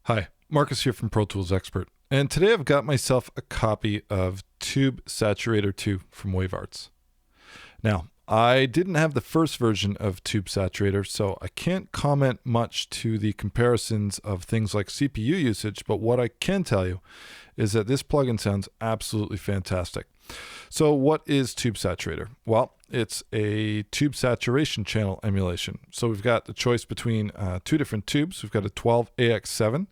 Hi, Marcus here from Pro Tools Expert, and today I've got myself a copy of Tube Saturator 2 from WaveArts. Now, I didn't have the first version of Tube Saturator, so I can't comment much to the comparisons of things like CPU usage, but what I can tell you is that this plugin sounds absolutely fantastic. So what is Tube Saturator? Well, it's a tube saturation channel emulation. So we've got the choice between two different tubes. We've got a 12AX7,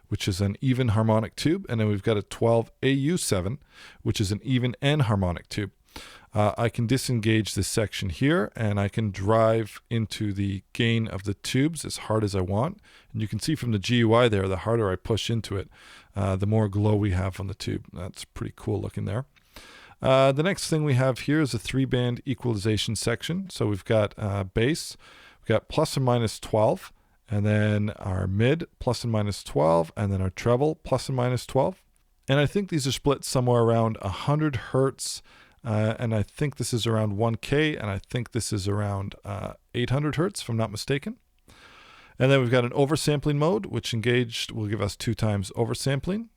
which is an even harmonic tube, and then we've got a 12AU7, which is an even N harmonic tube. I can disengage this section here, and I can drive into the gain of the tubes as hard as I want. And you can see from the GUI there, the harder I push into it, the more glow we have on the tube. That's pretty cool looking there. The next thing we have here is a 3-band equalization section. So we've got bass, we've got plus and minus 12, and then our mid plus and minus 12, and then our treble plus and minus 12. And I think these are split somewhere around 100 hertz, and I think this is around 1K, and I think this is around 800 hertz, if I'm not mistaken. And then we've got an oversampling mode, which engaged will give us 2 times oversampling.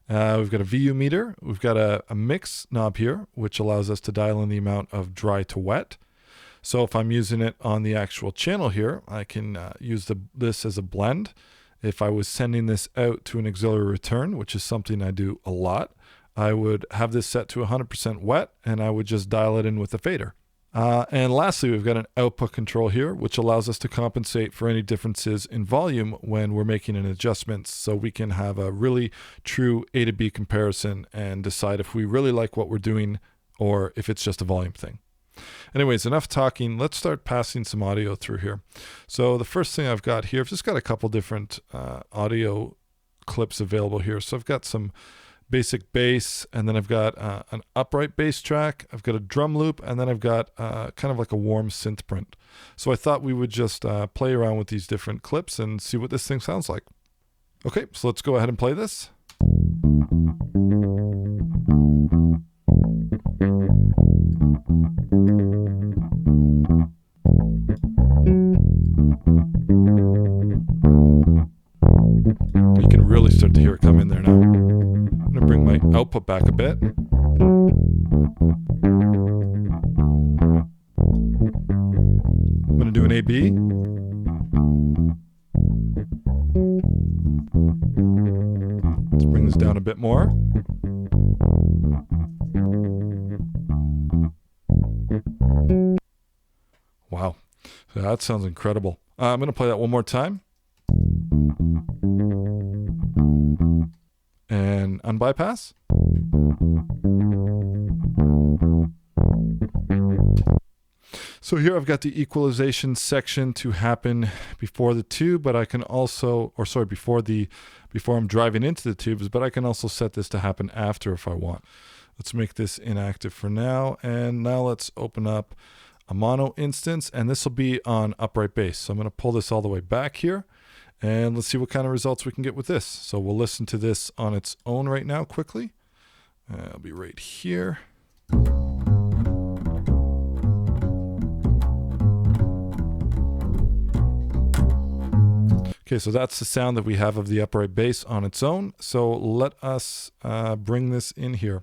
We've got a VU meter. We've got a mix knob here, which allows us to dial in the amount of dry to wet. So if I'm using it on the actual channel here, I can use this as a blend. If I was sending this out to an auxiliary return, which is something I do a lot, I would have this set to 100% wet, and I would just dial it in with a fader. And lastly, we've got an output control here, which allows us to compensate for any differences in volume when we're making an adjustment, so we can have a really true A to B comparison and decide if we really like what we're doing or if it's just a volume thing. Anyways, enough talking. Let's start passing some audio through here. So the first thing I've got here, I've just got a couple different audio clips available here. So I've got some basic bass, and then I've got an upright bass track, I've got a drum loop, and then I've got kind of like a warm synth print. So I thought we would just play around with these different clips and see what this thing sounds like. Okay, so let's go ahead and play this. You can really start to hear it come in there now. I'm going to bring my output back a bit. I'm going to do an AB. Let's bring this down a bit more. Wow, that sounds incredible. I'm going to play that one more time. And unbypass. So here I've got the equalization section to happen before the tube, but I can also, before I'm driving into the tubes, but I can also set this to happen after if I want. Let's make this inactive for now, and now let's open up a mono instance, and this will be on upright bass. So I'm going to pull this all the way back here. And let's see what kind of results we can get with this. So we'll listen to this on its own right now quickly. I'll be right here. Okay, so that's the sound that we have of the upright bass on its own. So let us bring this in here.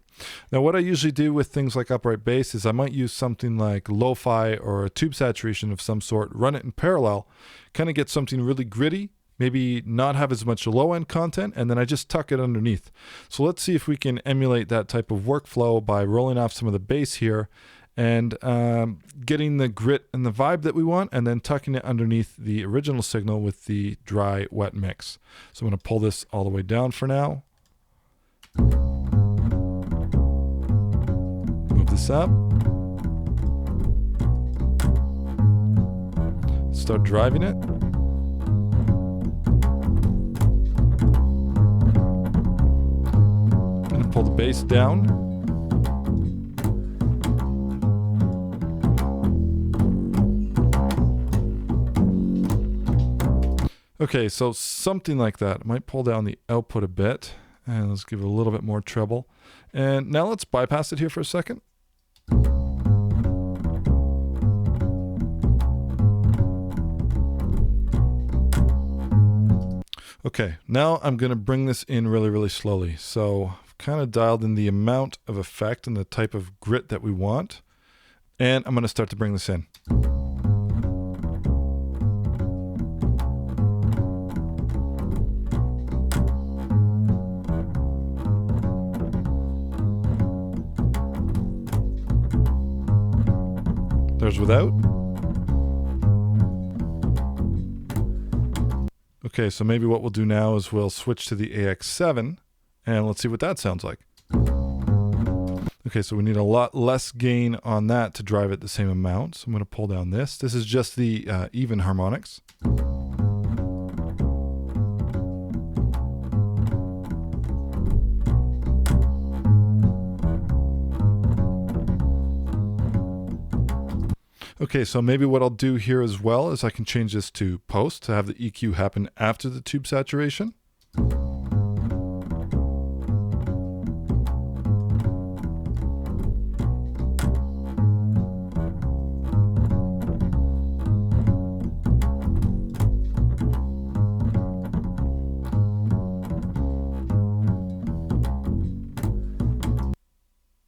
Now, what I usually do with things like upright bass is I might use something like lo-fi or a tube saturation of some sort, run it in parallel, kind of get something really gritty, maybe not have as much low-end content, and then I just tuck it underneath. So let's see if we can emulate that type of workflow by rolling off some of the bass here and getting the grit and the vibe that we want, and then tucking it underneath the original signal with the dry wet mix. So I'm going to pull this all the way down for now. Move this up. Start driving it. Pull the bass down. Okay, so something like that. I might pull down the output a bit, and let's give it a little bit more treble. And now let's bypass it here for a second. Okay, now I'm going to bring this in really, really slowly. So I've kind of dialed in the amount of effect and the type of grit that we want. And I'm going to start to bring this in. There's without. Okay, so maybe what we'll do now is we'll switch to the AX7 and let's see what that sounds like. Okay, so we need a lot less gain on that to drive it the same amount. So I'm going to pull down this. This is just the even harmonics. Okay, so maybe what I'll do here as well is I can change this to post to have the EQ happen after the tube saturation.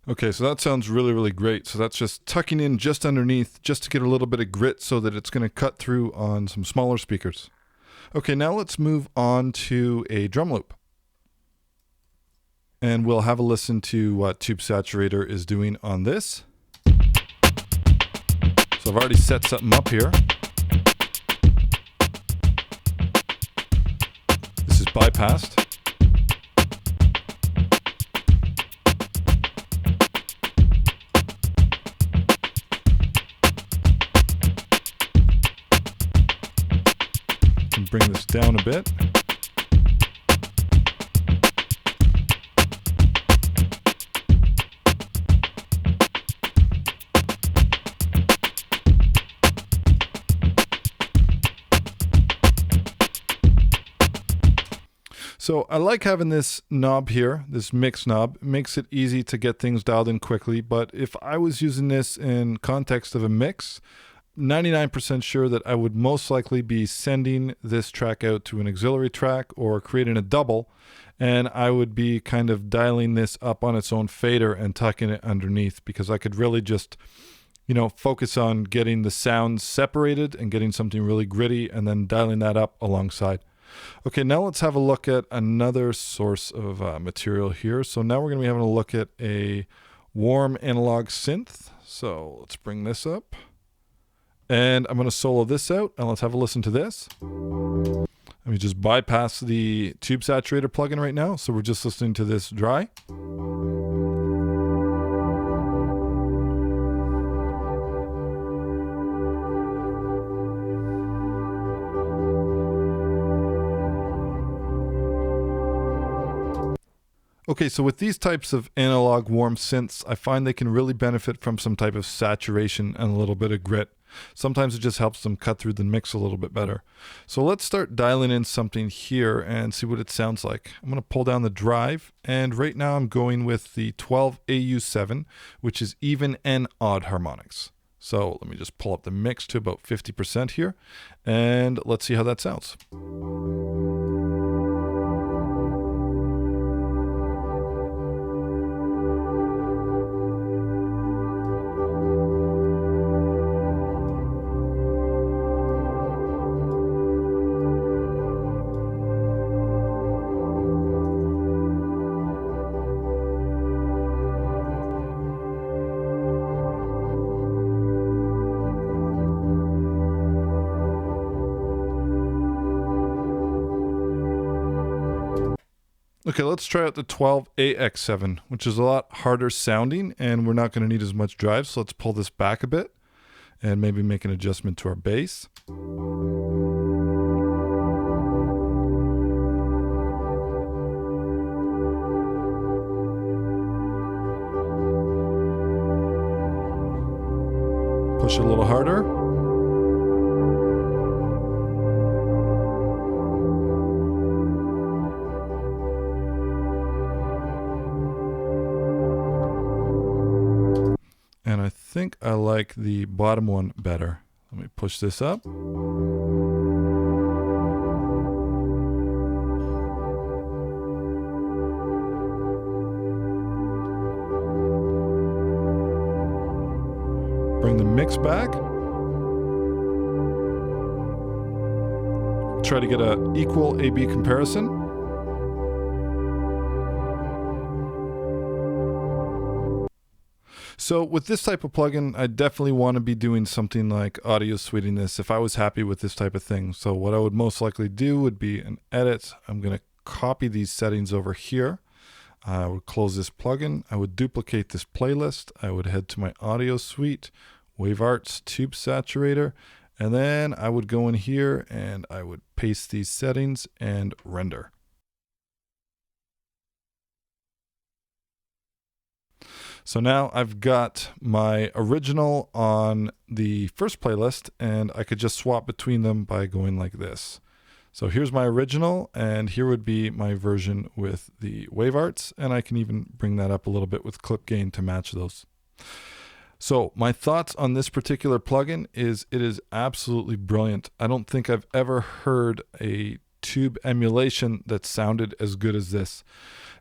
Okay, so that sounds really, really great. So that's just tucking in just underneath just to get a little bit of grit so that it's going to cut through on some smaller speakers. Okay, now let's move on to a drum loop. And we'll have a listen to what Tube Saturator is doing on this. So I've already set something up here. This is bypassed. Bring this down a bit. So I like having this knob here, this mix knob. It makes it easy to get things dialed in quickly, but if I was using this in context of a mix, 99% sure that I would most likely be sending this track out to an auxiliary track or creating a double, and I would be kind of dialing this up on its own fader and tucking it underneath, because I could really just, focus on getting the sounds separated and getting something really gritty and then dialing that up alongside. Okay, now let's have a look at another source of material here. So now we're going to be having a look at a warm analog synth. So let's bring this up. And I'm going to solo this out, and let's have a listen to this. Let me just bypass the Tube Saturator plugin right now, so we're just listening to this dry. Okay, so with these types of analog warm synths, I find they can really benefit from some type of saturation and a little bit of grit. Sometimes it just helps them cut through the mix a little bit better. So let's start dialing in something here and see what it sounds like. I'm going to pull down the drive, and right now I'm going with the 12AU7, which is even and odd harmonics. So let me just pull up the mix to about 50% here, and let's see how that sounds. Okay, let's try out the 12AX7, which is a lot harder sounding, and we're not going to need as much drive, so let's pull this back a bit and maybe make an adjustment to our bass. Push it a little harder. And I think I like the bottom one better. Let me push this up. bring the mix back. Try to get an equal A-B comparison. So with this type of plugin, I definitely want to be doing something like audio suiting this if I was happy with this type of thing. So what I would most likely do would be an edit. I'm going to copy these settings over here. I would close this plugin. I would duplicate this playlist. I would head to my audio suite, WaveArts, Tube Saturator, and then I would go in here and I would paste these settings and render. So now I've got my original on the first playlist, and I could just swap between them by going like this. So here's my original, and here would be my version with the WaveArts, and I can even bring that up a little bit with clip gain to match those. So my thoughts on this particular plugin is it is absolutely brilliant. I don't think I've ever heard a tube emulation that sounded as good as this.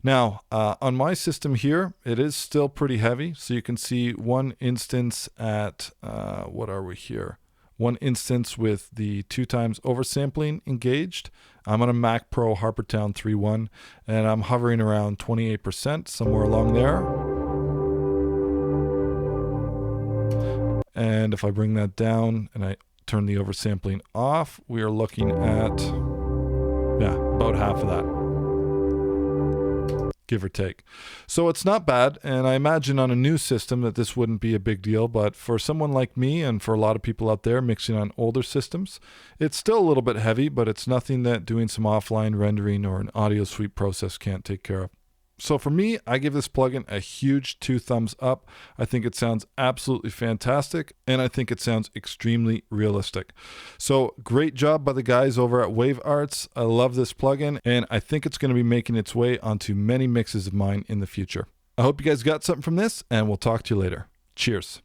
Now, on my system here, it is still pretty heavy. So you can see one instance at, what are we here? One instance with the 2x oversampling engaged. I'm on a Mac Pro Harpertown 3.1, and I'm hovering around 28%, somewhere along there. And if I bring that down and I turn the oversampling off, we are looking at, yeah, about half of that, give or take. So it's not bad, and I imagine on a new system that this wouldn't be a big deal, but for someone like me and for a lot of people out there mixing on older systems, it's still a little bit heavy, but it's nothing that doing some offline rendering or an audio suite process can't take care of. So for me, I give this plugin a huge 2 thumbs up. I think it sounds absolutely fantastic, and I think it sounds extremely realistic. So great job by the guys over at WaveArts. I love this plugin, and I think it's going to be making its way onto many mixes of mine in the future. I hope you guys got something from this, and we'll talk to you later. Cheers.